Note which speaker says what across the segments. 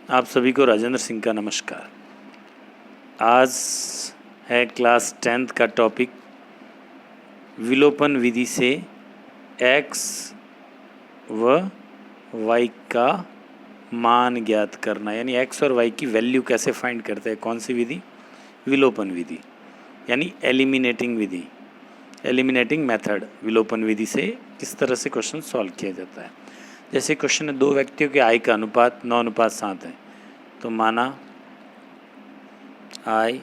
Speaker 1: आप सभी को राजेंद्र सिंह का नमस्कार। आज है क्लास 10th का टॉपिक विलोपन विधि से x व y का मान ज्ञात करना, यानी x और y की वैल्यू कैसे फाइंड करते हैं। कौन सी विधि? विलोपन विधि, यानी एलिमिनेटिंग विधि, एलिमिनेटिंग मेथड। विलोपन विधि से किस तरह से क्वेश्चन सॉल्व किया जाता है। जैसे क्वेश्चन है, दो व्यक्तियों के आय का अनुपात 9:7 है, तो माना आई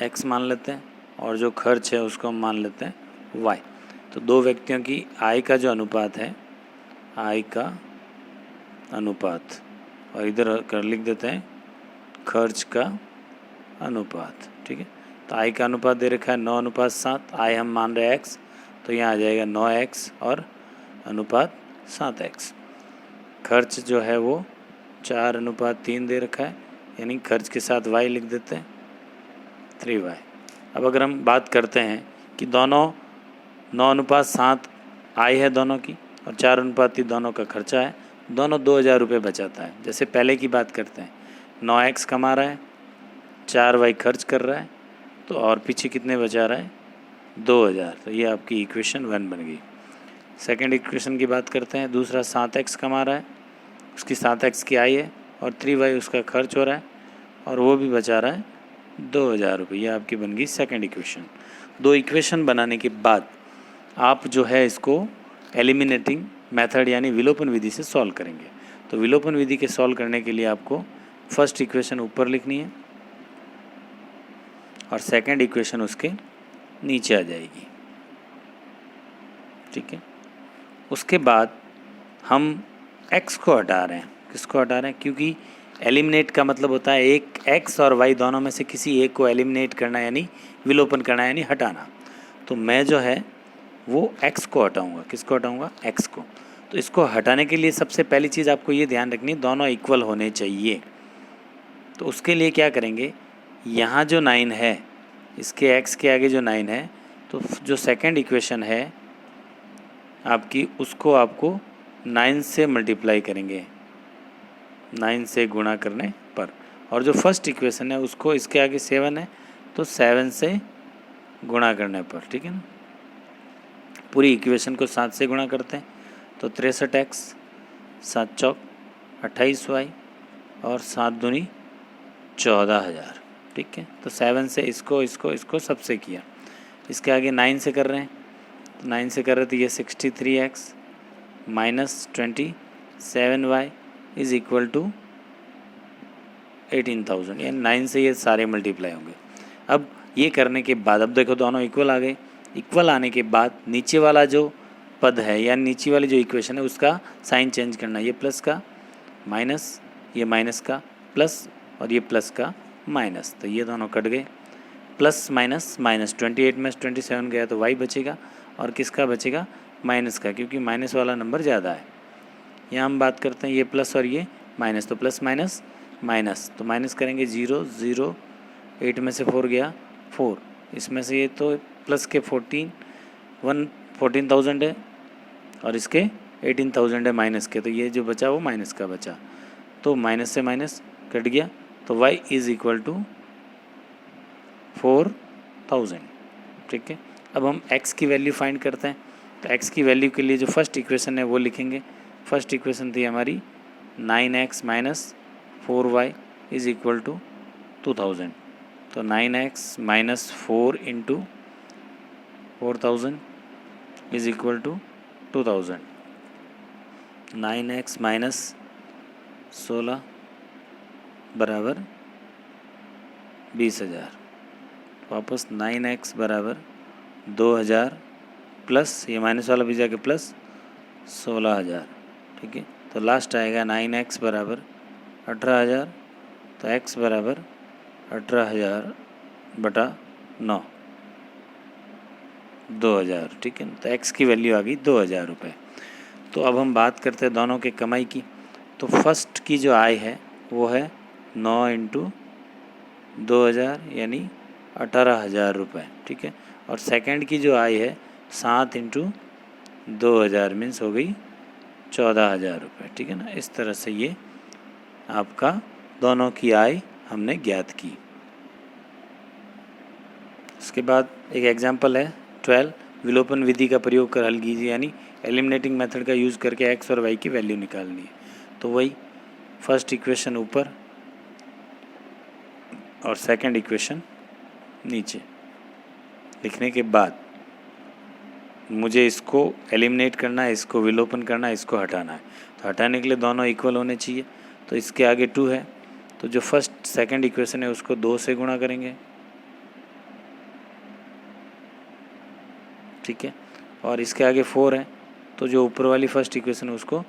Speaker 1: x मान लेते हैं और जो खर्च है उसको हम मान लेते हैं y। तो दो व्यक्तियों की आय का जो अनुपात है, आय का अनुपात, और इधर कर लिख देते हैं खर्च का अनुपात। ठीक है, तो आय का अनुपात दे रखा है 9:7, आय हम मान रहे हैं x, तो यहाँ आ जाएगा 9x और अनुपात 7x। खर्च जो है वो 4:3 दे रखा है, यानी खर्च के साथ y लिख देते हैं 3y। अब अगर हम बात करते हैं कि दोनों 9:7 आय है दोनों की और 4:3 दोनों का खर्चा है, दोनों 2000 रुपये बचाता है। जैसे पहले की बात करते हैं, 9x कमा रहा है, 4y खर्च कर रहा है, तो और पीछे कितने बचा रहा है? 2000। तो ये आपकी इक्वेशन 1 बन गई। सेकेंड इक्वेशन की बात करते हैं, दूसरा 7x कमा रहा है, उसकी 7x की आय है और 3y उसका खर्च हो रहा है और वो भी बचा रहा है 2000 रुपये। ये आपकी बन गई सेकेंड इक्वेशन। दो इक्वेशन बनाने के बाद आप जो है इसको एलिमिनेटिंग मेथड यानी विलोपन विधि से सॉल्व करेंगे। तो विलोपन विधि के सॉल्व करने के लिए आपको फर्स्ट इक्वेशन ऊपर लिखनी है और सेकेंड इक्वेशन उसके नीचे आ जाएगी। ठीक है, उसके बाद हम x को हटा रहे हैं। किसको हटा रहे हैं? क्योंकि एलिमिनेट का मतलब होता है एक x और y दोनों में से किसी एक को एलिमिनेट करना, यानी विलोपन करना, यानी हटाना। तो मैं जो है वो x को हटाऊंगा। किसको हटाऊंगा? x को। तो इसको हटाने के लिए सबसे पहली चीज़ आपको ये ध्यान रखनी है, दोनों इक्वल होने चाहिए। तो उसके लिए क्या करेंगे, यहाँ जो 9 है, इसके x के आगे जो 9 है, तो जो सेकेंड इक्वेशन है आपकी, उसको आपको 9 से मल्टीप्लाई करेंगे, 9 से गुणा करने पर। और जो फर्स्ट इक्वेशन है उसको, इसके आगे 7 है, तो 7 से गुणा करने पर। ठीक है ना, पूरी इक्वेशन को 7 से गुणा करते हैं तो 63x, 7 चौक 28y और 7 दूनी 14000। ठीक है, तो 7 से इसको इसको इसको सबसे किया, इसके आगे 9 से कर रहे हैं, तो 9 से कर रहे तो ये 63x minus 27y is equal to 18,000, यानी 9 से ये सारे मल्टीप्लाई होंगे। अब ये करने के बाद, अब देखो दोनों इक्वल आ गए। इक्वल आने के बाद नीचे वाला जो पद है, यानी नीचे वाली जो इक्वेशन है, उसका साइन चेंज करना। ये प्लस का माइनस, ये माइनस का प्लस और ये प्लस का माइनस, तो ये दोनों कट गए। प्लस माइनस माइनस, 28 में 27 गया तो y बचेगा, और किसका बचेगा? माइनस का, क्योंकि माइनस वाला नंबर ज़्यादा है। यहाँ हम बात करते हैं ये प्लस और ये माइनस, तो प्लस माइनस माइनस, तो माइनस करेंगे 0 0, 8 में से 4 गया 4, इसमें से ये तो प्लस के 14,000 है और इसके 18,000 है माइनस के, तो ये जो बचा वो माइनस का बचा, तो माइनस से माइनस कट गया, तो y इज़ इक्वल टू 4000। ठीक है, अब हम x की वैल्यू फाइंड करते हैं। तो x की वैल्यू के लिए जो फर्स्ट इक्वेशन है वो लिखेंगे। फर्स्ट इक्वेशन थी हमारी 9x minus 4y is equal to 2000। तो 9x minus 4 into 4000 is equal to 2000। 9x minus 16 बराबर 20,000। वापस 9x बराबर 2000 प्लस ये माइनस वाला भी जाके प्लस 16,000। ठीक है, तो लास्ट आएगा 9x बराबर 18,000, तो x बराबर 18,000 बटा 9, 2000। ठीक है, तो x की वैल्यू आ गई 2000 रुपये। तो अब हम बात करते हैं दोनों के कमाई की। तो फर्स्ट की जो आय है वो है 9 इंटू 2000 यानी 18,000 रुपये। ठीक है, और सेकंड की जो आय है 7 इंटू 2000 मीन्स हो गई 14,000 रुपये। ठीक है ना, इस तरह से ये आपका दोनों की आय हमने ज्ञात की। उसके बाद एक एग्जांपल है 12, विलोपन विधि का प्रयोग कर हल कीजिए, यानी एलिमिनेटिंग मेथड का यूज़ करके एक्स और वाई की वैल्यू निकालनी है। तो वही फर्स्ट इक्वेशन ऊपर और सेकंड इक्वेशन नीचे लिखने के बाद मुझे इसको एलिमिनेट करना है, इसको विलोपन करना है, इसको हटाना है। तो हटाने के लिए दोनों इक्वल होने चाहिए। तो इसके आगे 2 है, तो जो फर्स्ट सेकंड इक्वेशन है उसको 2 से गुणा करेंगे, ठीक है। और इसके आगे 4 है, तो जो ऊपर वाली फर्स्ट इक्वेशन है उसको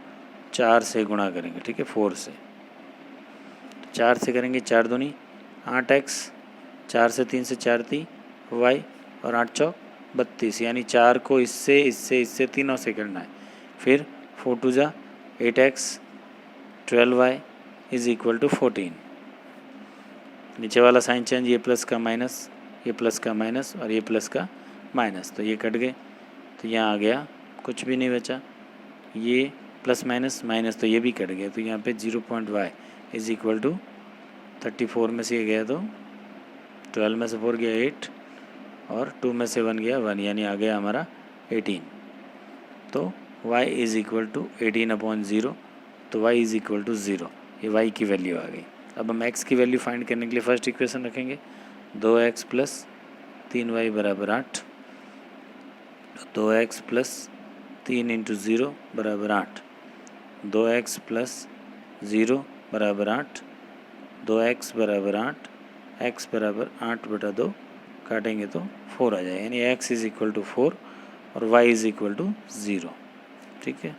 Speaker 1: 4 से गुणा करेंगे, ठीक है, 4 से। 4 से करेंगे, 4 दूनी 8x, 4 से 3 से 4 3 y और 8 चौक 32, यानी 4 को इससे इससे इससे तीनों से करना है। फिर 4 2 जा 8x 12y is equal to 14। नीचे वाला साइन चेंज, ये प्लस का माइनस, ये प्लस का माइनस और ये प्लस का माइनस, तो ये कट गए। तो यहाँ आ गया कुछ भी नहीं बचा, ये प्लस माइनस माइनस, तो ये भी कट गया। तो यहाँ पे 0.y इज इक्वल टू 34 में से ये गया तो 12 में से 4 गया 8 और 2 में से 1 गया 1, यानी आ गया हमारा 18। तो y इज़ इक्वल टू 18/0, तो y इज़ इक्वल टू 0, ये y की वैल्यू आ गई। अब हम x की वैल्यू फाइंड करने के लिए फर्स्ट इक्वेशन रखेंगे, 2x प्लस 3y बराबर 8, 2x प्लस 3 इंटू 0 बराबर 8, 2x प्लस 0 बराबर 8, 2x बराबर 8, x बराबर 8/2, काटेंगे तो 4 आ जाएगा, यानी x इज़ इक्वल टू 4 और y इज़ इक्वल टू 0, ठीक है।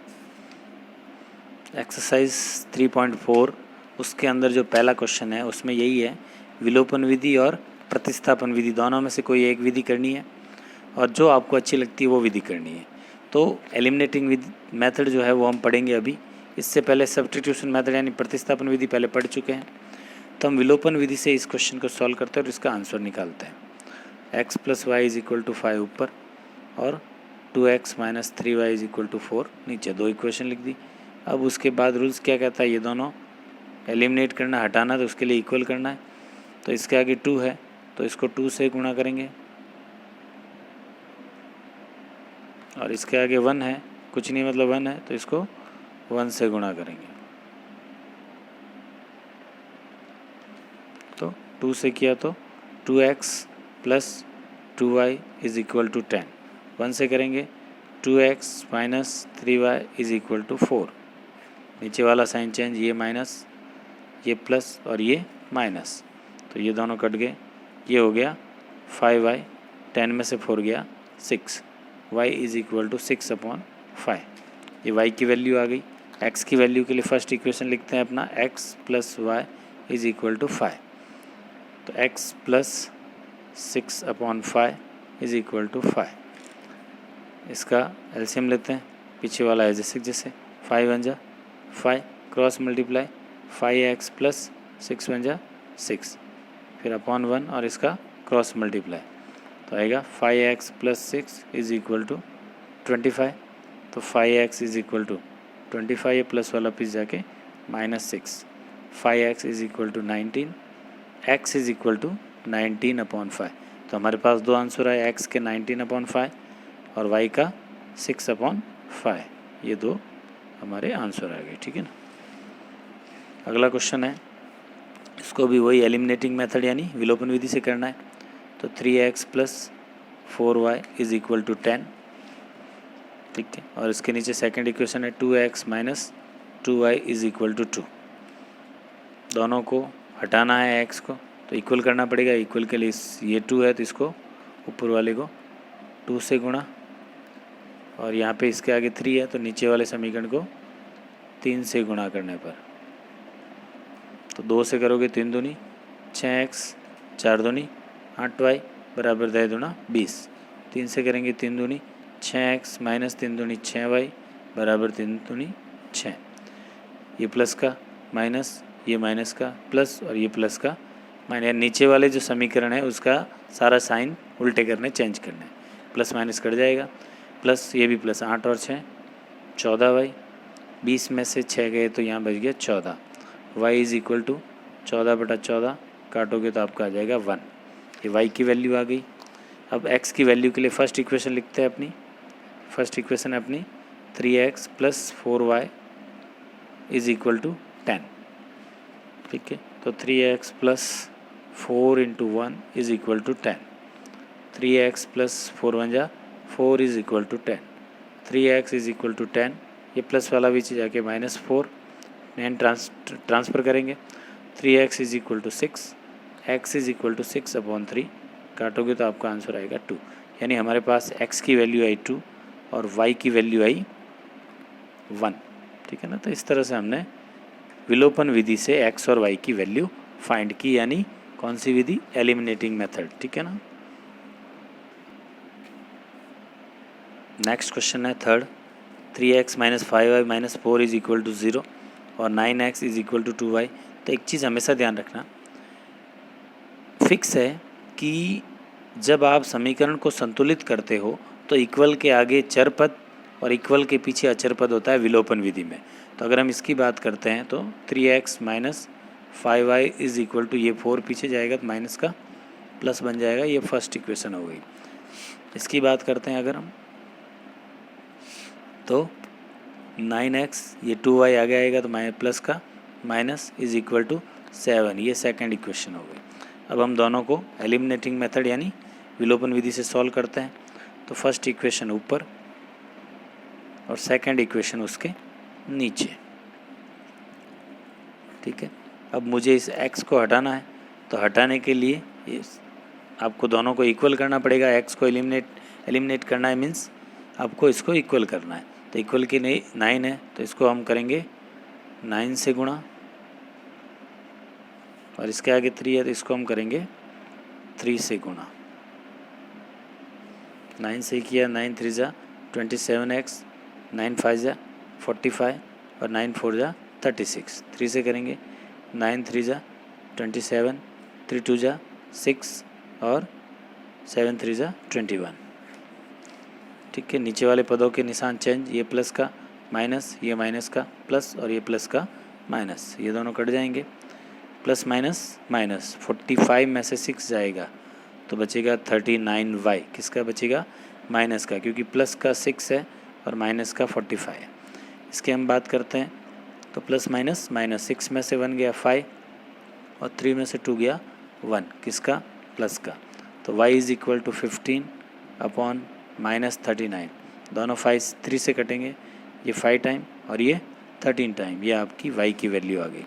Speaker 1: एक्सरसाइज 3.4 उसके अंदर जो पहला क्वेश्चन है उसमें यही है, विलोपन विधि और प्रतिस्थापन विधि दोनों में से कोई एक विधि करनी है और जो आपको अच्छी लगती है वो विधि करनी है। तो एलिमिनेटिंग विधि मेथड जो है वो हम पढ़ेंगे अभी। इससे पहले सब्स्टिट्यूशन मेथड यानी प्रतिस्थापन विधि पहले पढ़ चुके हैं। तो हम विलोपन विधि से इस क्वेश्चन को सॉल्व करते हैं और इसका आंसर निकालते हैं। x plus y is equal to 5 ऊपर और 2x minus 3y is equal to 4 नीचे, दो इक्वेशन लिख दी। अब उसके बाद रूल्स क्या कहता है, ये दोनों एलिमिनेट करना, हटाना, तो उसके लिए इक्वल करना है। तो इसके आगे 2 है तो इसको 2 से गुणा करेंगे और इसके आगे 1 है, कुछ नहीं मतलब 1 है तो इसको 1 से गुणा करेंगे। तो 2 से किया तो 2x plus 2y is equal to 10, 1 से करेंगे 2x minus 3y is equal to 4, नीचे वाला साइन चेंज, ये माइनस ये प्लस और ये माइनस, तो ये दोनों कट गए, ये हो गया 5y, 10 में से 4 गया 6, y इज इक्वल टू 6/5। ये y की वैल्यू आ गई। x की वैल्यू के लिए फर्स्ट इक्वेशन लिखते हैं अपना, x plus y is equal to 5, तो x plus 6/5 is equal to 5। इसका एलसीएम लेते हैं, पीछे वाला है जैसे जैसे 5 1 जा 5, क्रॉस मल्टीप्लाई 5x प्लस 6 1 जा 6, फिर अपॉन 1 और इसका क्रॉस मल्टीप्लाई, तो आएगा 5x plus 6 is equal to 25, तो 5x इज इक्वल टू 25, ये प्लस वाला पीस जाके -6, 5x is equal to 19, x is equal to 19/5। तो हमारे पास दो आंसर आए, x के 19/5 और y का 6/5, ये दो हमारे आंसर आ गए, ठीक है ना। अगला क्वेश्चन है, इसको भी वही एलिमिनेटिंग मेथड यानी विलोपन विधि से करना है। तो 3x plus 4y is equal to 10, ठीक है, और इसके नीचे सेकंड इक्वेशन है 2x minus 2y is equal to 2। दोनों को हटाना है x को, तो इक्वल करना पड़ेगा। इक्वल के लिए ये 2 है तो इसको ऊपर वाले को 2 से गुणा, और यहाँ पे इसके आगे 3 है तो नीचे वाले समीकरण को 3 से गुणा करने पर, तो 2 से करोगे 3 दूनी 6x, 4 दूनी 8y बराबर 10 दूना 20, 3 से करेंगे 3 दूनी 6x माइनस 3 दूनी 6y बराबर 3 दूनी 6, ये प्लस का माइनस, ये माइनस का प्लस और ये प्लस का माइनस, नीचे वाले जो समीकरण है उसका सारा साइन उल्टे करने, चेंज करने, प्लस माइनस कट जाएगा, प्लस ये भी प्लस, 8 और 6 14y, 20 में से 6 गए तो यहाँ बच गया 14, वाई इज़ इक्वल टू 14/14, काटोगे तो आपका आ जाएगा 1। ये वाई की वैल्यू आ गई। अब एक्स की वैल्यू के लिए फर्स्ट इक्वेशन लिखते हैं अपनी। फर्स्ट इक्वेशन है अपनी 3x + 4y is equal to 10। ठीक है, तो 3x + 4 × 1 is equal to 10। 3x + 4 × 1 4 is equal to 10। 3x is equal to 10। ये प्लस वाला भी चीज़ जाके -4 9 ट्रांसफ़र करेंगे। 3x is equal to 6, x is equal to 6/3, काटोगे तो आपका आंसर आएगा 2। यानी हमारे पास x की वैल्यू आई 2 और y की वैल्यू आई 1। ठीक है ना, तो इस तरह से हमने विलोपन विधि से x और y की वैल्यू फाइंड की, यानी कौन सी विधि? Eliminating method. ठीक है ना। नेक्स्ट क्वेश्चन है third, 3x - 5y - 4 is equal to 0 और 9x is equal to 2y। तो एक चीज़ हमेशा ध्यान रखना, फिक्स है कि जब आप समीकरण को संतुलित करते हो तो इक्वल के आगे चर पद और इक्वल के पीछे अचर पद होता है विलोपन विधि में। तो अगर हम इसकी बात करते हैं तो 3x - 5y is equal to, ये 4 पीछे जाएगा तो माइनस का प्लस बन जाएगा, ये फर्स्ट इक्वेशन हो गई। इसकी बात करते हैं अगर हम तो 9x, ये 2y आगे आएगा तो प्लस का माइनस इज़ इक्वल टू 7, ये सेकंड इक्वेशन हो गई। अब हम दोनों को एलिमिनेटिंग मेथड यानी विलोपन विधि से सॉल्व करते हैं। तो फर्स्ट इक्वेशन ऊपर और सेकंड इक्वेशन उसके नीचे। ठीक है, अब मुझे इस x को हटाना है, तो हटाने के लिए ये आपको दोनों को इक्वल करना पड़ेगा। x को एलिमिनेट करना है, मीन्स आपको इसको इक्वल करना है। तो इक्वल की 9 है तो इसको हम करेंगे 9 से गुणा, और इसके आगे 3 है तो इसको हम करेंगे 3 से गुणा। 9 से किया, 9 3 × 27x, 9 5 × 45 और 9 4 × 36। 3 से करेंगे 9 3 × 27, 3 2 × 6 और 7 3 × 21। ठीक है, नीचे वाले पदों के निशान चेंज, ये प्लस का माइनस, ये माइनस का प्लस और ये प्लस का माइनस, ये दोनों कट जाएंगे। प्लस माइनस माइनस, 45 में से 6 जाएगा तो बचेगा 39y। किसका बचेगा? माइनस का, क्योंकि प्लस का 6 है और माइनस का 45 है। इसके हम बात करते हैं तो प्लस माइनस माइनस, 6 में से 1 गया 5 और 3 में से 2 गया 1, किसका? प्लस का। तो y इज़ इक्वल टू 15/- 39। दोनों 5 3 से कटेंगे, ये 5 टाइम और ये 13 टाइम, ये आपकी y की वैल्यू आ गई।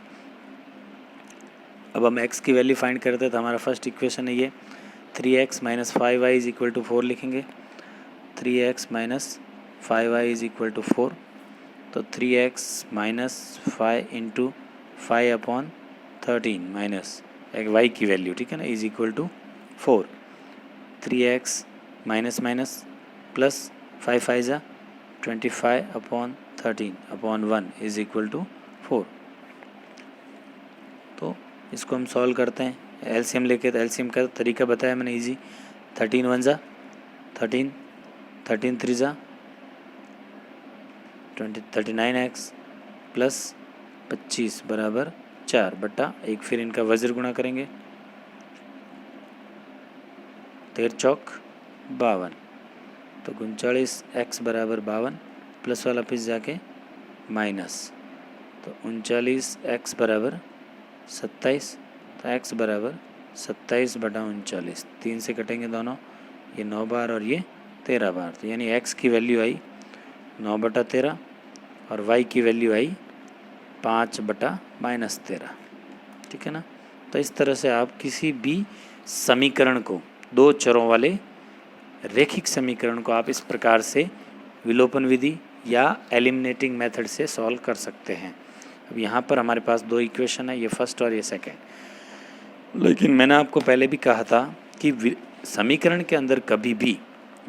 Speaker 1: अब हम x की वैल्यू फाइंड करते हैं तो हमारा फर्स्ट इक्वेशन है ये 3x - 5y is equal to 4 लिखेंगे। 3x - 5y is equal to 4, तो 3x - 5 × 5/13 माइनस एक y की वैल्यू, ठीक है ना, is equal to 4। 3x minus minus plus 5 5 × 25/13/1 is equal to 4। तो इसको हम सॉल्व करते हैं, एलसीएम लेके। तो एलसीएम का तरीका बताया मैंने, इजी। 13 1 × 13, 13 3 × 39x प्लस 25 बराबर 4/1। फिर इनका वज्र गुणा करेंगे, 13 चौक 52, तो 39x बराबर 52, प्लस वाला फिर जाके माइनस, तो 39x बराबर 27, तो x बराबर 27/39। 3 से कटेंगे दोनों, ये 9 बार और ये 13 बार, तो यानी x की वैल्यू आई 9/13 और y की वैल्यू आई 5/-13। ठीक है ना। तो इस तरह से आप किसी भी समीकरण को, दो चरों वाले रैखिक समीकरण को आप इस प्रकार से विलोपन विधि या एलिमिनेटिंग मेथड से सॉल्व कर सकते हैं। अब यहाँ पर हमारे पास दो इक्वेशन है, ये फर्स्ट और ये सेकंड। लेकिन मैंने आपको पहले भी कहा था कि समीकरण के अंदर कभी भी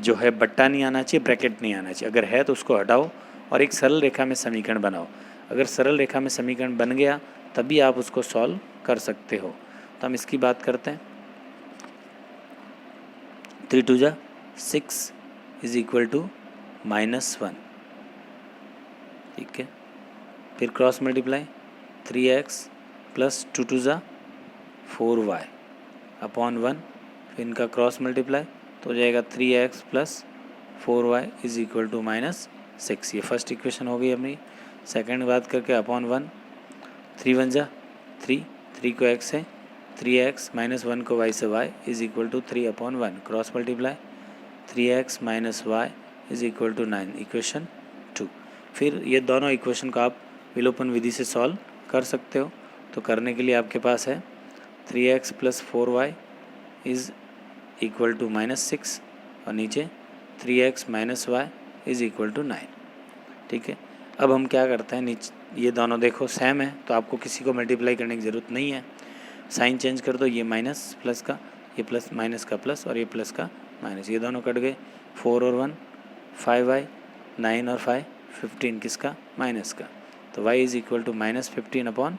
Speaker 1: जो है बट्टा नहीं आना चाहिए, ब्रैकेट नहीं आना चाहिए। अगर है तो उसको हटाओ और एक सरल रेखा में समीकरण बनाओ। अगर सरल रेखा में समीकरण बन गया तभी आप उसको सॉल्व कर सकते हो। तो हम इसकी बात करते हैं। 3 2 × 6 इज़ इक्वल टू -1। ठीक है, फिर cross multiply 3x plus 2 to ज़ा 4y अपॉन 1, फिर इनका क्रॉस मल्टीप्लाई तो हो जाएगा 3x plus 4y is equal to -6। ये फर्स्ट इक्वेशन हो गई अपनी। सेकंड बात करके अपॉन 1, 3 1 जा 3, 3 को x है, 3x माइनस 1 को y से y is equal to 3 upon 1, cross multiply 3x minus y is equal to 9, equation 2। फिर ये दोनों इक्वेशन को आप विलोपन विधि से सॉल्व कर सकते हो। तो करने के लिए आपके पास है 3x plus 4y is equal to -6 और नीचे 3x minus y is equal to 9। ठीक है, अब हम क्या करते हैं, नीचे ये दोनों देखो सेम है तो आपको किसी को मल्टीप्लाई करने की ज़रूरत नहीं है। साइन चेंज कर दो, ये माइनस प्लस का, ये प्लस माइनस का प्लस और ये प्लस का माइनस, ये दोनों कट गए। 4 और 1 5y, 9 और 5 15 किसका, माइनस का। तो y is equal to -15 upon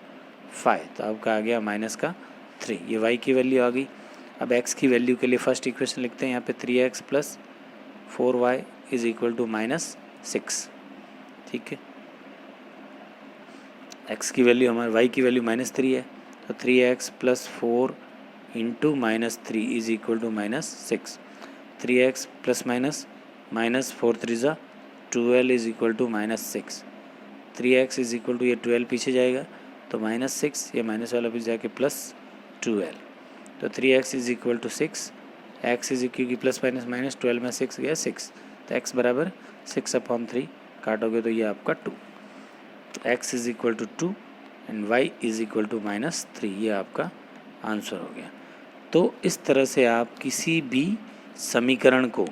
Speaker 1: 5, तो आपका आ गया -3। ये y की वैल्यू आ गई। अब x की वैल्यू के लिए फर्स्ट इक्वेशन लिखते हैं यहाँ पे 3x plus 4y is equal to -6। ठीक है, x की वैल्यू हमारे y की वैल्यू -3 है तो 3x plus 4 into -3 is equal to -6। 3x plus minus 4 3 ज़ा 12 is equal to -6। 3x is equal to ये 12 पीछे जाएगा तो -6, ये माइनस वाला पीछे जाके प्लस 12, तो 3x is equal to 6। x is equal की प्लस माइनस 12 में 6 गया 6, तो x बराबर 6 अपॉन 3 काटोगे तो ये आपका 2। तो x is equal to 2 and y is equal to -3, ये आपका आंसर हो गया। तो इस तरह से आप किसी भी समीकरण को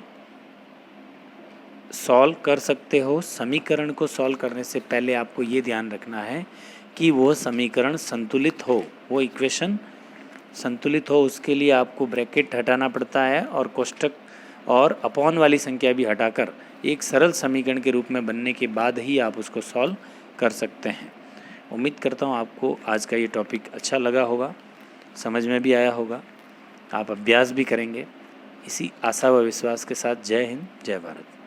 Speaker 1: सॉल्व कर सकते हो। समीकरण को सॉल्व करने से पहले आपको ये ध्यान रखना है कि वो समीकरण संतुलित हो, वो इक्वेशन संतुलित हो। उसके लिए आपको ब्रैकेट हटाना पड़ता है और कोष्ठक और अपॉन वाली संख्या भी हटाकर एक सरल समीकरण के रूप में बनने के बाद ही आप उसको सॉल्व कर सकते हैं। उम्मीद करता हूँ आपको आज का ये टॉपिक अच्छा लगा होगा, समझ में भी आया होगा, आप अभ्यास भी करेंगे। इसी आशा व विश्वास के साथ जय हिंद, जय भारत।